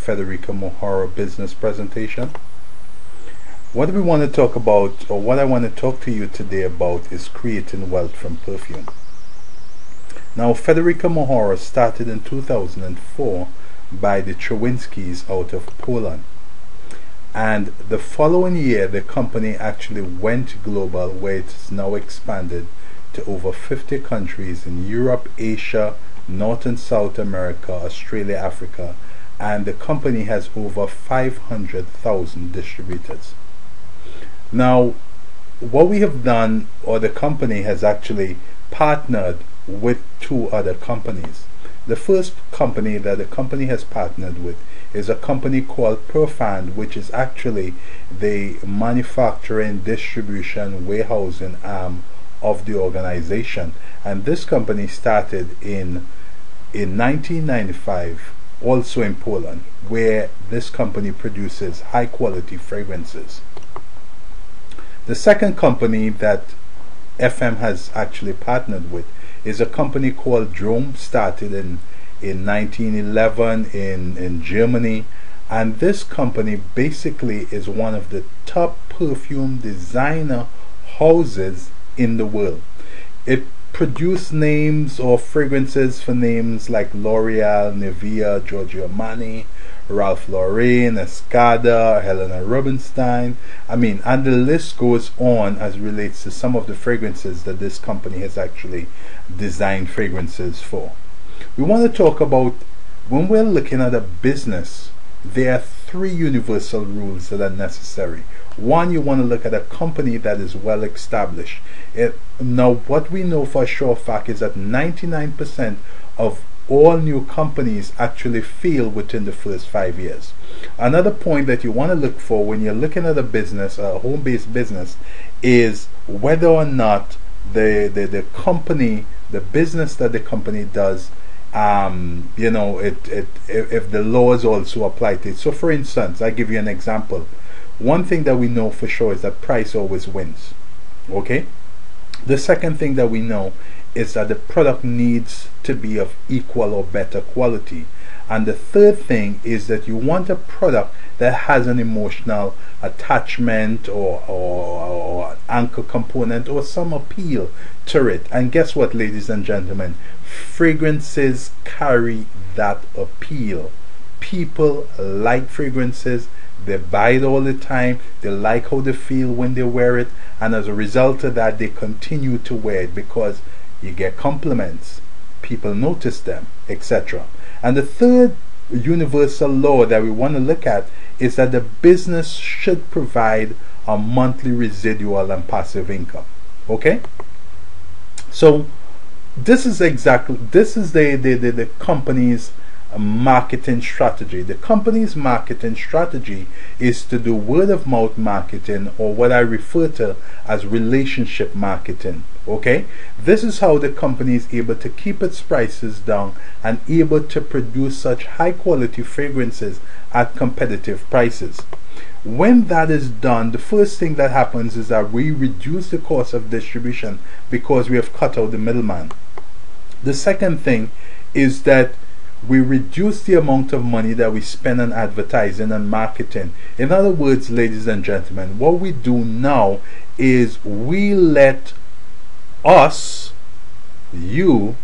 Federico Mahora business presentation. What we want to talk about, or what I want to talk to you today about, is creating wealth from perfume. Now, Federico Mahora started in 2004 by the Chowinskis out of Poland. And the following year, the company actually went global, where it is now expanded to over 50 countries in Europe, Asia, North and South America, Australia, Africa, and the company has over 500,000 distributors. Now, what we have done, or the company has actually partnered with two other companies. The first company that the company has partnered with is a company called Profand, which is actually the manufacturing, distribution, warehousing arm of the organization. And this company started in 1995, also in Poland, where this company produces high quality fragrances. The second company that FM has actually partnered with is a company called Drome, started in 1911 in Germany, and this company basically is one of the top perfume designer houses in the world. It produce names or fragrances for names like L'Oreal, Nivea, Giorgio Armani, Ralph Lauren, Escada, Helena Rubinstein. And the list goes on as relates to some of the fragrances that this company has actually designed fragrances for. We want to talk about, when we're looking at a business, there are three universal rules that are necessary. One, you want to look at a company that is well established. Now, what we know for a sure fact is that 99% of all new companies actually fail within the first 5 years. Another point that you want to look for when you're looking at a business, a home-based business, is whether or not the company, the business that the company does, if the laws also apply to it. So for instance, I give you an example. One thing that we know for sure is that price always wins. Okay? The second thing that we know is that the product needs to be of equal or better quality. And the third thing is that you want a product that has an emotional attachment or anchor component or some appeal to it. And guess what, ladies and gentlemen? Fragrances carry that appeal. People like fragrances. They buy it all the time. They like how they feel when they wear it, and as a result of that, they continue to wear it because you get compliments, people notice them, etc. And the third universal law that we want to look at is that the business should provide a monthly residual and passive income. Okay? So this is the company's marketing strategy. The company's marketing strategy is to do word of mouth marketing, or what I refer to as relationship marketing. Okay, this is how the company is able to keep its prices down and able to produce such high quality fragrances at competitive prices. When that is done, the first thing that happens is that we reduce the cost of distribution because we have cut out the middleman. The second thing is that we reduce the amount of money that we spend on advertising and marketing. In other words, ladies and gentlemen, what we do now is we let us, you,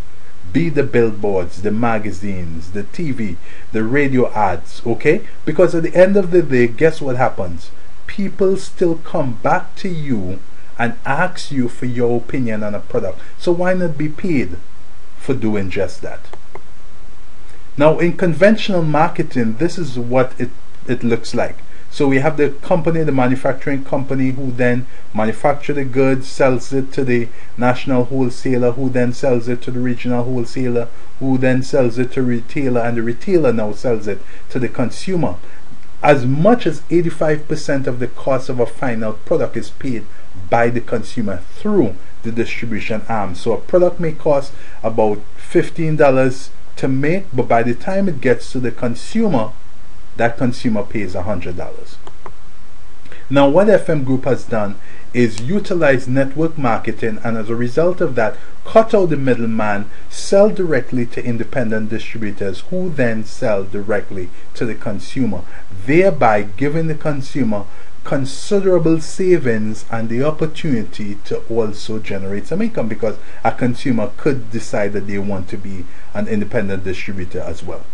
be the billboards, the magazines, the TV, the radio ads, okay? Because at the end of the day, guess what happens? People still come back to you and ask you for your opinion on a product. So why not be paid for doing just that? Now, in conventional marketing, this is what it looks like. So we have the company, the manufacturing company, who then manufacture the goods, sells it to the national wholesaler, who then sells it to the regional wholesaler, who then sells it to retailer, and the retailer now sells it to the consumer. As much as 85% of the cost of a final product is paid by the consumer through the distribution arm. So a product may cost about $15 to make, but by the time it gets to the consumer, that consumer pays $100. Now what FM Group has done is utilize network marketing, and as a result of that, cut out the middleman, sell directly to independent distributors who then sell directly to the consumer, thereby giving the consumer considerable savings and the opportunity to also generate some income, because a consumer could decide that they want to be an independent distributor as well.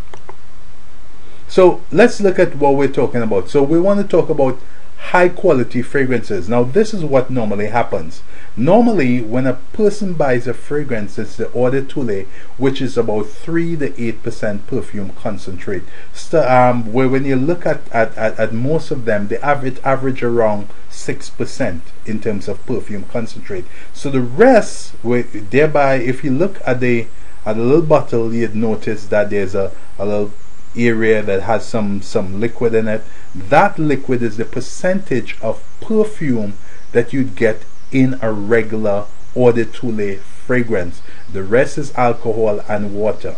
So let's look at what we're talking about. So we want to talk about high quality fragrances. Now this is what normally happens. Normally when a person buys a fragrance, it's the eau de toilette, which is about 3 to 8% perfume concentrate. So, where when you look at most of them, the average around 6% in terms of perfume concentrate. So the rest, thereby if you look at the little bottle, you'd notice that there's a little area that has some liquid in it. That liquid is the percentage of perfume that you'd get in a regular eau de toilette fragrance. The rest is alcohol and water.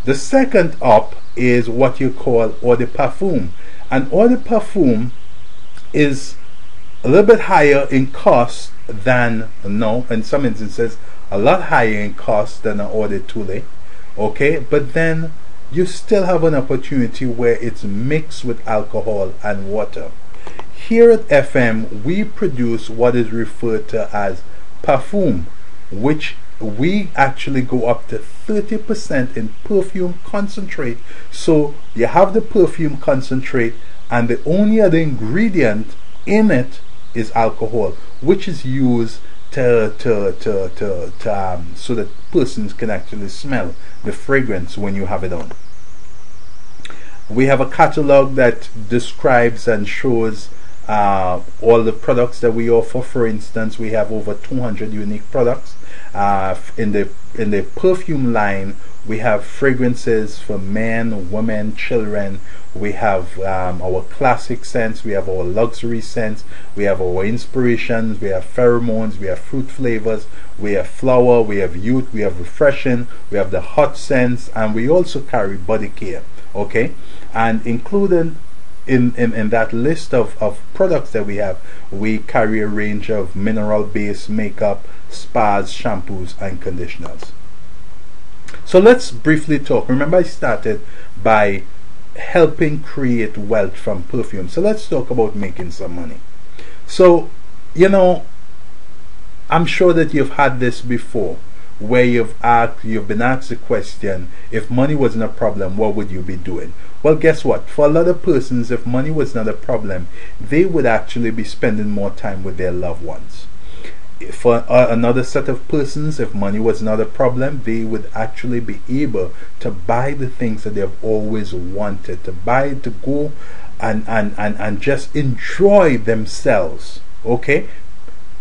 The second up is what you call eau de parfum. And eau de parfum is a little bit higher in cost than, no, in some instances a lot higher in cost than an eau de toilette, okay, but then you still have an opportunity where it's mixed with alcohol and water. Here at FM, we produce what is referred to as parfum, which we actually go up to 30% in perfume concentrate. So you have the perfume concentrate, and the only other ingredient in it is alcohol, which is used so that persons can actually smell the fragrance when you have it on. We have a catalog that describes and shows all the products that we offer. For instance, we have over 200 unique products. In the perfume line, we have fragrances for men, women, children. We have our classic scents, we have our luxury scents, we have our inspirations, we have pheromones, we have fruit flavors, we have flower, we have youth, we have refreshing, we have the hot scents, and we also carry body care. Okay, and included in that list of products that we have, we carry a range of mineral based makeup, spas, shampoos, and conditioners. So let's briefly talk. Remember, I started by helping create wealth from perfume. So let's talk about making some money. So, you know, I'm sure that you've had this before, where you've been asked the question, if money wasn't a problem, what would you be doing? Well, guess what? For a lot of persons, if money was not a problem, they would actually be spending more time with their loved ones. For another set of persons, if money was not a problem, they would actually be able to buy the things that they've always wanted to buy, to go and just enjoy themselves. Okay,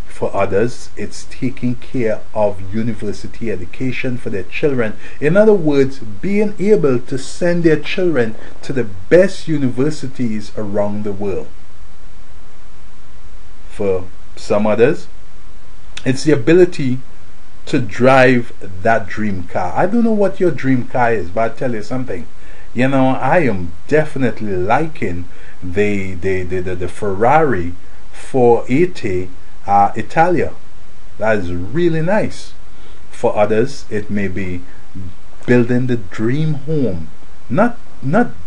for others, it's taking care of university education for their children. In other words, being able to send their children to the best universities around the world. For some others, it's the ability to drive that dream car. I don't know what your dream car is, but I'll tell you something. You know, I am definitely liking the Ferrari 480 Italia. That is really nice. For others, it may be building the dream home. Not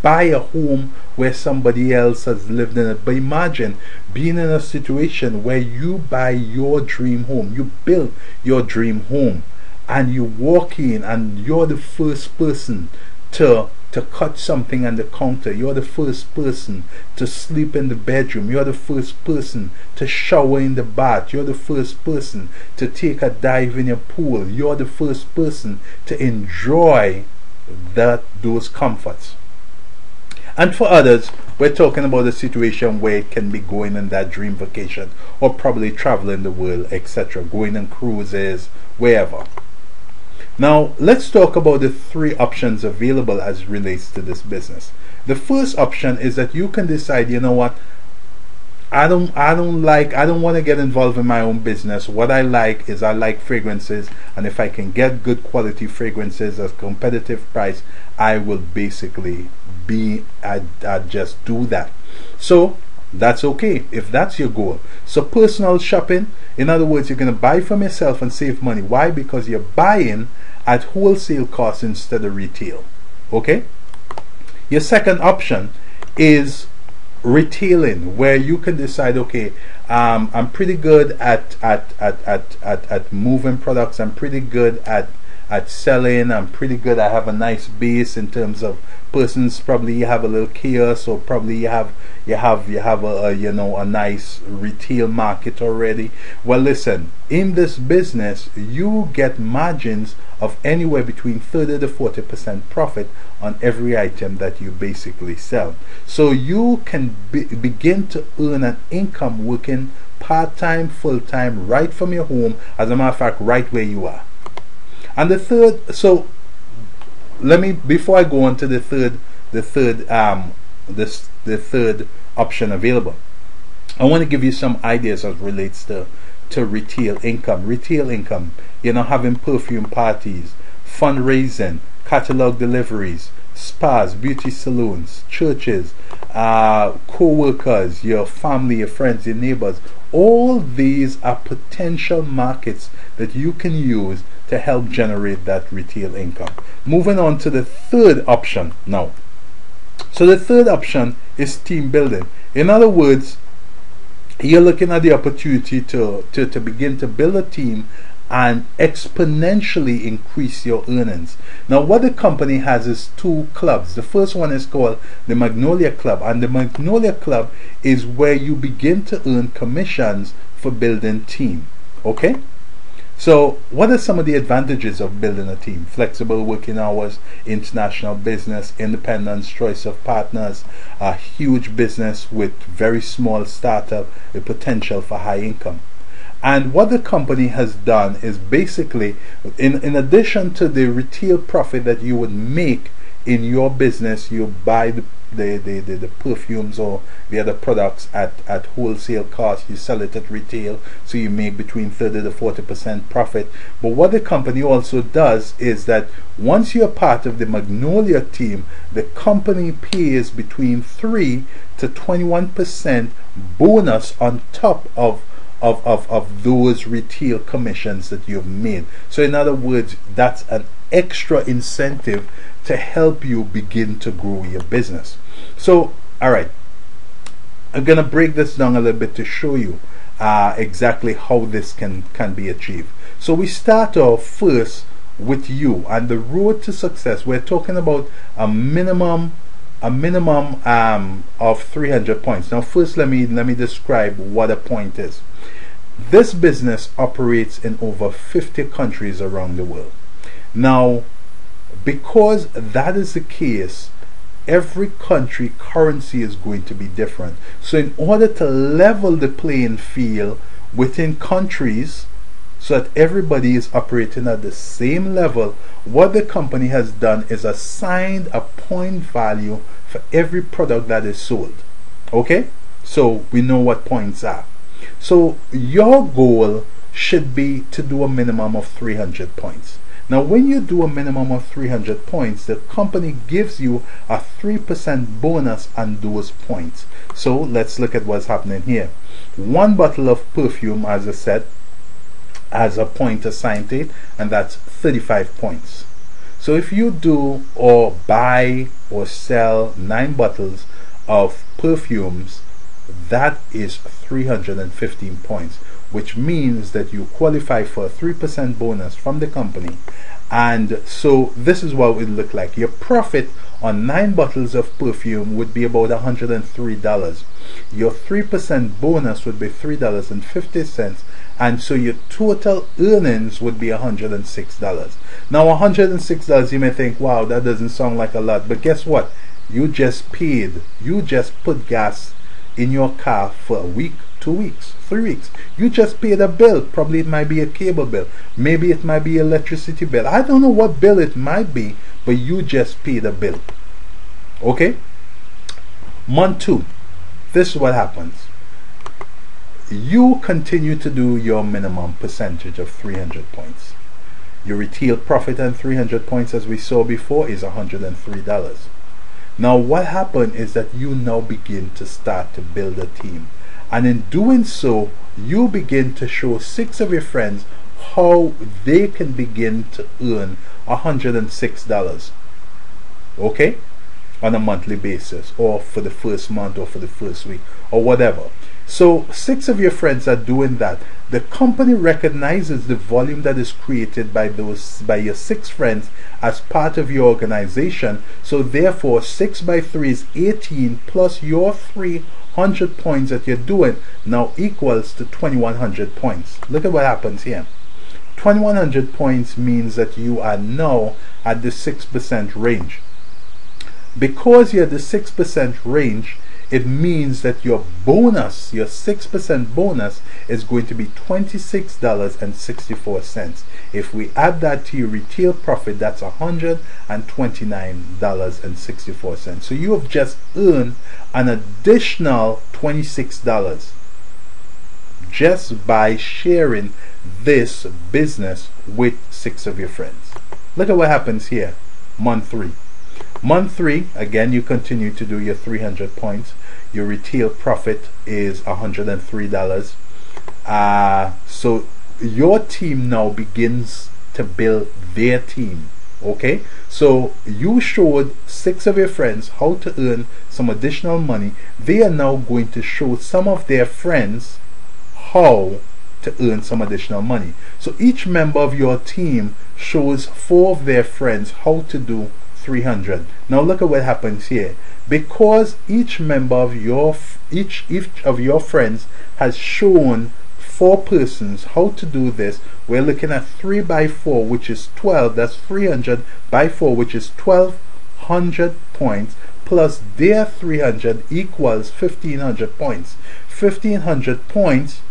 buy a home where somebody else has lived in it, but imagine being in a situation where you buy your dream home, you build your dream home, and you walk in and you're the first person to cut something on the counter, you're the first person to sleep in the bedroom, you're the first person to shower in the bath, you're the first person to take a dive in your pool, you're the first person to enjoy those comforts. And for others, we're talking about a situation where it can be going on that dream vacation, or probably traveling the world, etc., going on cruises, wherever. Now, let's talk about the three options available as it relates to this business. The first option is that you can decide, you know what, I don't want to get involved in my own business. What I like is I like fragrances, and if I can get good quality fragrances at a competitive price, I will basically I just do that. So That's okay if that's your goal. So personal shopping, in other words, you're going to buy from yourself and save money. Why? Because you're buying at wholesale cost instead of retail. Okay? Your second option is retailing, where you can decide, okay, I'm pretty good at moving products, I'm pretty good at selling, I'm pretty good, I have a nice base in terms of persons. Probably you have a little kiosk, or probably you have a you know, a nice retail market already. Well, listen, in this business you get margins of anywhere between 30 to 40% profit on every item that you basically sell. So you can begin to earn an income working part-time, full-time, right from your home, as a matter of fact, right where you are. And the third, so let me, before I go on to the third option available, I want to give you some ideas as relates to retail income. Retail income, you know, having perfume parties, fundraising, catalog deliveries, spas, beauty salons, churches, co-workers, your family, your friends, your neighbors. All these are potential markets that you can use to help generate that retail income. Moving on to the third option now. So the third option is team building. In other words, you're looking at the opportunity to begin to build a team and exponentially increase your earnings. Now, what the company has is two clubs. The first one is called the Magnolia Club, and the Magnolia Club is where you begin to earn commissions for building team. Okay? So what are some of the advantages of building a team? Flexible working hours, international business, independence, choice of partners, a huge business with very small startup, a potential for high income. And what the company has done is basically, in addition to the retail profit that you would make in your business, you buy the perfumes or the other products at wholesale cost, you sell it at retail, so you make between 30 to 40% profit. But what the company also does is that once you're part of the Magnolia team, the company pays between 3 to 21% bonus on top of those retail commissions that you've made. So in other words, that's an extra incentive to help you begin to grow your business. So alright, I'm gonna break this down a little bit to show you exactly how this can be achieved. So we start off first with you, and the road to success. We're talking about a minimum of 300 points. Now first let me describe what a point is. This business operates in over 50 countries around the world. Now, because that is the case, every country currency is going to be different. So in order to level the playing field within countries so that everybody is operating at the same level, what the company has done is assigned a point value for every product that is sold. Okay? So we know what points are. So your goal should be to do a minimum of 300 points. Now when you do a minimum of 300 points, the company gives you a 3% bonus on those points. So let's look at what's happening here. One bottle of perfume, as I said, has a point assigned to it, and that's 35 points. So if you do or buy or sell 9 bottles of perfumes, that is 315 points, which means that you qualify for a 3% bonus from the company. And so this is what it would look like. Your profit on 9 bottles of perfume would be about $103. Your 3% bonus would be $3.50, and so your total earnings would be $106. Now $106, you may think, wow, that doesn't sound like a lot, but guess what? You just put gas in your car for a week, 2 weeks, 3 weeks. You just paid a bill. Probably it might be a cable bill, maybe it might be electricity bill, I don't know what bill it might be, but you just paid a bill. Okay? Month 2, this is what happens. You continue to do your minimum percentage of 300 points. Your retail profit on 300 points, as we saw before, is $103. Now what happened is that you now begin to start to build a team, and in doing so you begin to show 6 of your friends how they can begin to earn $106, okay, on a monthly basis, or for the first month, or for the first week, or whatever. So 6 of your friends are doing that. The company recognizes the volume that is created by your 6 friends as part of your organization. So therefore 6 by 3 is 18, plus your 300 points that you're doing now equals to 2100 points. Look at what happens here. 2100 points means that you are now at the 6% range. Because you're at the 6% range, it means that your bonus, your 6% bonus, is going to be $26.64. If we add that to your retail profit, that's $129.64. So you have just earned an additional $26 just by sharing this business with 6 of your friends. Look at what happens here. Month 3. Month 3, again, you continue to do your 300 points. Your retail profit is $103. So your team now begins to build their team. Okay, so you showed 6 of your friends how to earn some additional money. They are now going to show some of their friends how to earn some additional money. So each member of your team shows 4 of their friends how to do 300. Now look at what happens here. Because each member of your each of your friends has shown 4 persons how to do this, we're looking at 3 by 4, which is 12. That's 300 by 4, which is 1200 points, plus their 300 equals 1500 points. 1500 points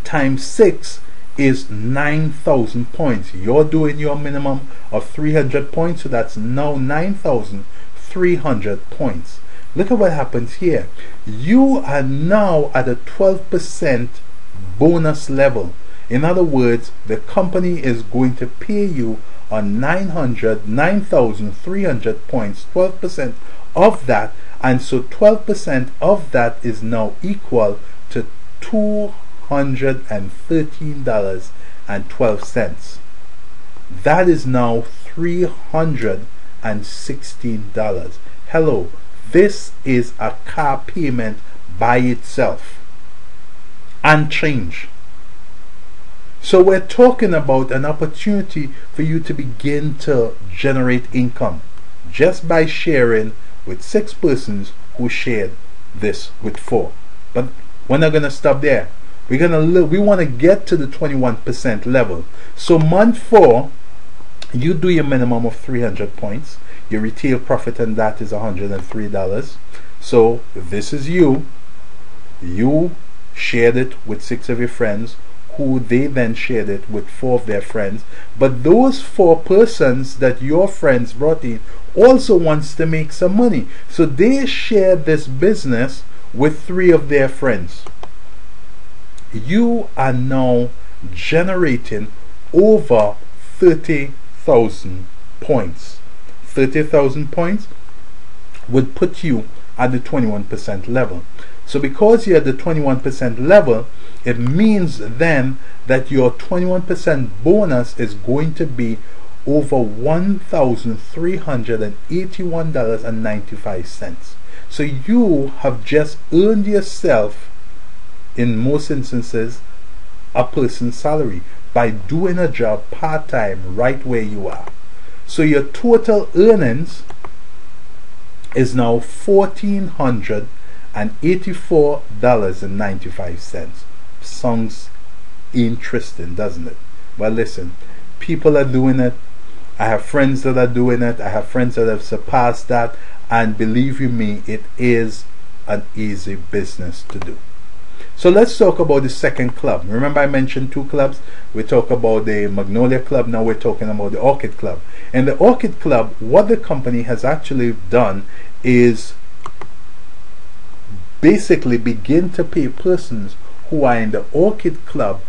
times 6 is 9,000 points. You're doing your minimum of 300 points, so that's now 9,300 points. Look at what happens here. You are now at a 12% bonus level. In other words, the company is going to pay you on 9,300 points, 12% of that, and so 12% of that is now equal to $213.12. That is now $316. Hello, this is a car payment by itself and change. So we're talking about an opportunity for you to begin to generate income just by sharing with 6 persons who shared this with 4. But we're not going to stop there. We want to get to the 21% level. So month 4, you do your minimum of 300 points. Your retail profit on that is $103. So this is you shared it with 6 of your friends, who they then shared it with 4 of their friends. But those 4 persons that your friends brought in also wants to make some money, so they shared this business with 3 of their friends. You are now generating over 30,000 points. 30,000 points would put you at the 21% level. So because you're at the 21% level, it means then that your 21% bonus is going to be over $1,381.95. So you have just earned yourself, in most instances, a person's salary by doing a job part-time right where you are. So your total earnings is now $1,484.95. Sounds interesting, doesn't it? Well, listen, people are doing it. I have friends that are doing it. I have friends that have surpassed that, and believe you me, it is an easy business to do. So let's talk about the second club. Remember I mentioned 2 clubs. We talked about the Magnolia Club. Now we're talking about the Orchid Club. In the Orchid Club, what the company has actually done is basically begin to pay persons who are in the Orchid Club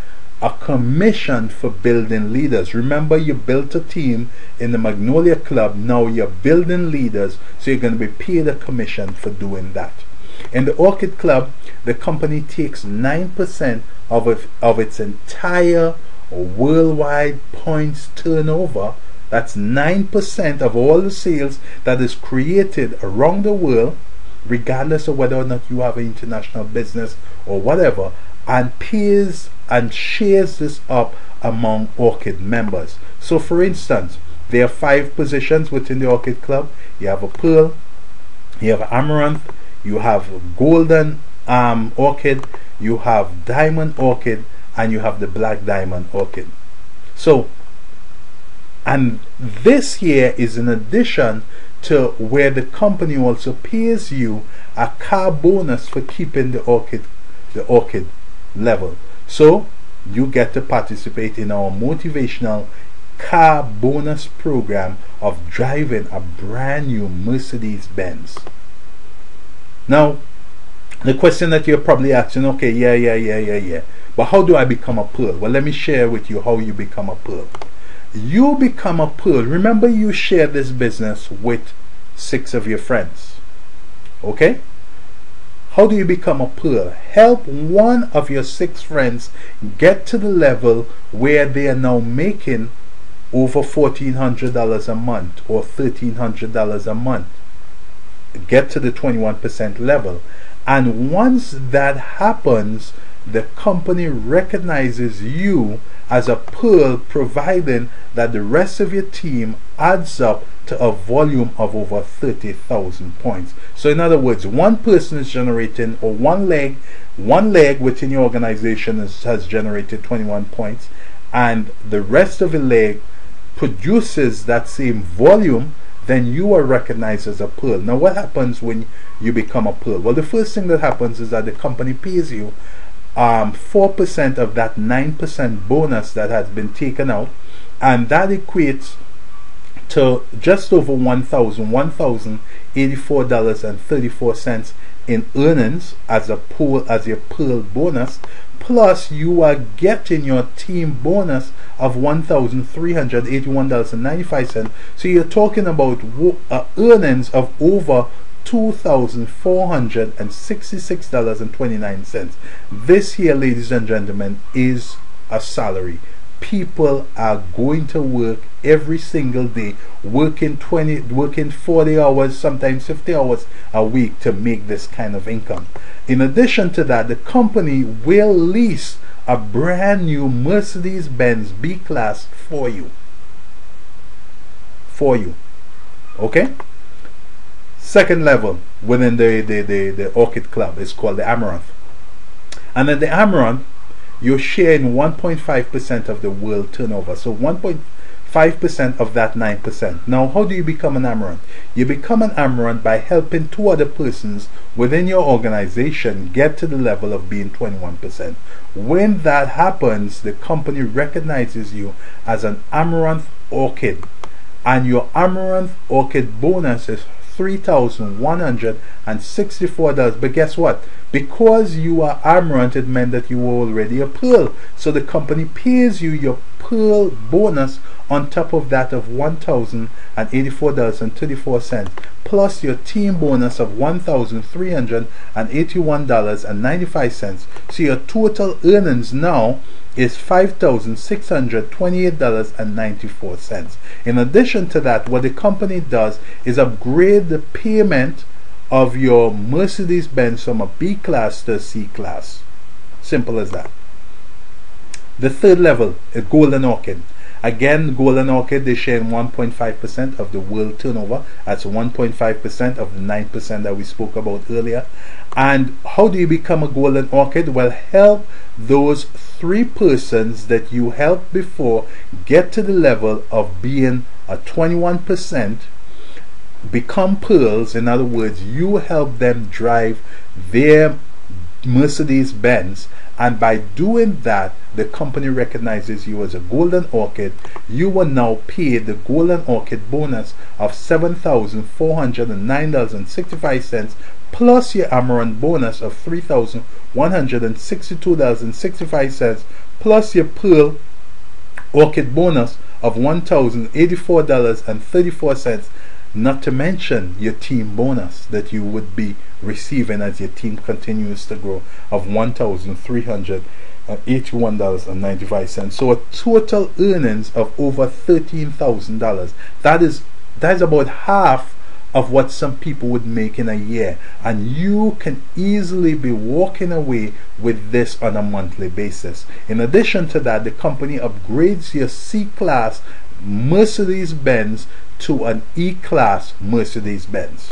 a commission for building leaders. Remember, you built a team in the Magnolia Club. Now you're building leaders, so you're going to be paid a commission for doing that. In the Orchid Club, the company takes 9% of its entire worldwide points turnover. That's 9% of all the sales that is created around the world, regardless of whether or not you have an international business or whatever, and pays and shares this up among Orchid members. So for instance, there are 5 positions within the Orchid Club. You have a pearl, you have amaranth, you have golden orchid, you have diamond orchid, and you have the black diamond orchid. So, and this here is in addition to where the company also pays you a car bonus for keeping the orchid level. So you get to participate in our motivational car bonus program of driving a brand new Mercedes-Benz. Now, the question that you're probably asking, okay, yeah, but how do I become a pearl? Well, let me share with you how you become a pearl. You become a pearl. Remember, you share this business with 6 of your friends. Okay? How do you become a pearl? Help one of your 6 friends get to the level where they are now making over $1,400 a month or $1,300 a month. Get to the 21% level. And once that happens, the company recognizes you as a pearl, providing that the rest of your team adds up to a volume of over 30,000 points. So in other words, one person is generating, or one leg within your organization has generated 21 points, and the rest of the leg produces that same volume, then you are recognized as a pearl. Now what happens when you become a pearl? Well, the first thing that happens is that the company pays you 4% of that 9% bonus that has been taken out, and that equates to just over $1,084.34 in earnings as your pearl bonus. Plus you are getting your team bonus of $1,381.95. So you're talking about earnings of over $2,466.29. This here, ladies and gentlemen, is a salary. People are going to work every single day, working 40 hours, sometimes 50 hours a week to make this kind of income. In addition to that, the company will lease a brand new Mercedes-Benz B-Class for you. Okay? Second level within the Orchid Club is called the Amaranth. And then the Amaranth, you're sharing 1.5% of the world turnover. So 1.5% of that 9%. Now, how do you become an Amaranth? You become an Amaranth by helping 2 other persons within your organization get to the level of being 21%. When that happens, the company recognizes you as an Amaranth Orchid, and your Amaranth Orchid bonus is $3,164. But guess what? Because you are Amaranth, it meant that you were already a pearl. So the company pays you your pearl bonus on top of that of $1,084.34, plus your team bonus of $1,381.95. So your total earnings now is $5,628.94. In addition to that, what the company does is upgrade the payment of your Mercedes-Benz from a B class to a C class. Simple as that. The third level is Golden Orchid. Again, Golden Orchid, they share 1.5% of the world turnover. That's 1.5% of the 9% that we spoke about earlier. And how do you become a Golden Orchid? Well, help those 3 persons that you helped before get to the level of being a 21%, become pearls. In other words, you help them drive their Mercedes-Benz, and by doing that, the company recognizes you as a Golden Orchid. You are now paid the Golden Orchid bonus of $7,409.65, plus your Amaranth bonus of $3,162.65, plus your Pearl Orchid bonus of $1,084.34, not to mention your team bonus that you would be receiving as your team continues to grow of $1,381.95. So a total earnings of over $13,000. That's about half of what some people would make in a year, and you can easily be walking away with this on a monthly basis. In addition to that, the company upgrades your C-Class Mercedes-Benz to an E-Class Mercedes-Benz.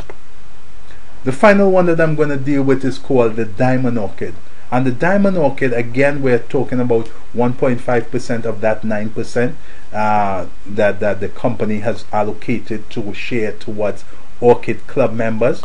The final one that I'm going to deal with is called the Diamond Orchid. And the Diamond Orchid, again, we're talking about 1.5% of that 9% that the company has allocated to share towards Orchid Club members.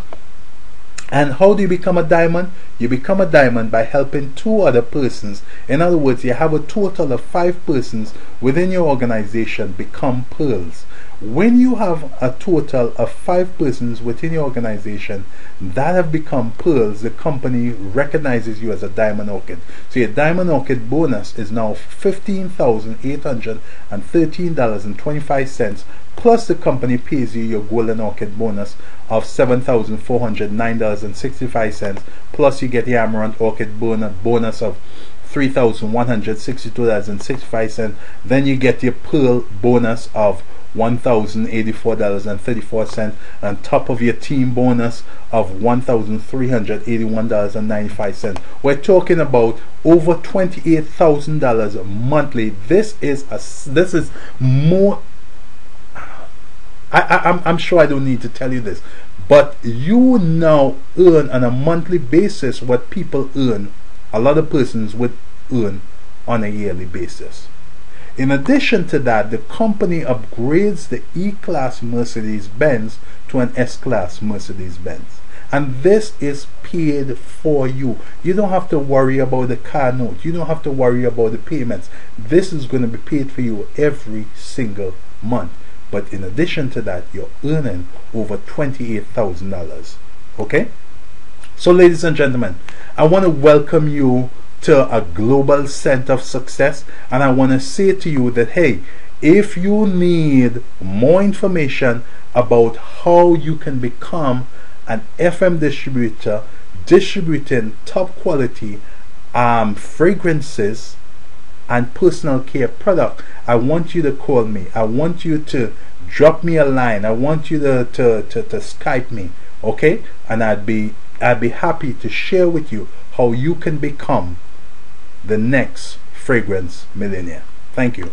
And how do you become a diamond? You become a diamond by helping 2 other persons. In other words, you have a total of 5 persons within your organization become pearls. When you have a total of 5 persons within your organization that have become pearls, the company recognizes you as a Diamond Orchid. So your Diamond Orchid bonus is now $15,813.25, plus the company pays you your Golden Orchid bonus of $7,409.65, plus you the Amaranth Orchid bonus of $3,162.65. Then you get your Pearl bonus of $1,084.34 on top of your team bonus of $1,381.95. We're talking about over $28,000 monthly. This is more. I'm sure I don't need to tell you this, but you now earn on a monthly basis what people earn, a lot of persons would earn on a yearly basis. In addition to that, the company upgrades the E-Class Mercedes-Benz to an S-Class Mercedes-Benz. And this is paid for you. You don't have to worry about the car note. You don't have to worry about the payments. This is going to be paid for you every single month. But in addition to that, you're earning over $28,000. Okay? So ladies and gentlemen, I want to welcome you to a global center of success, and I want to say to you that, hey, if you need more information about how you can become an FM distributor distributing top quality fragrances and personal care product, I want you to call me. I want you to drop me a line. I want you to Skype me, okay? And I'd be happy to share with you how you can become the next fragrance millionaire. Thank you.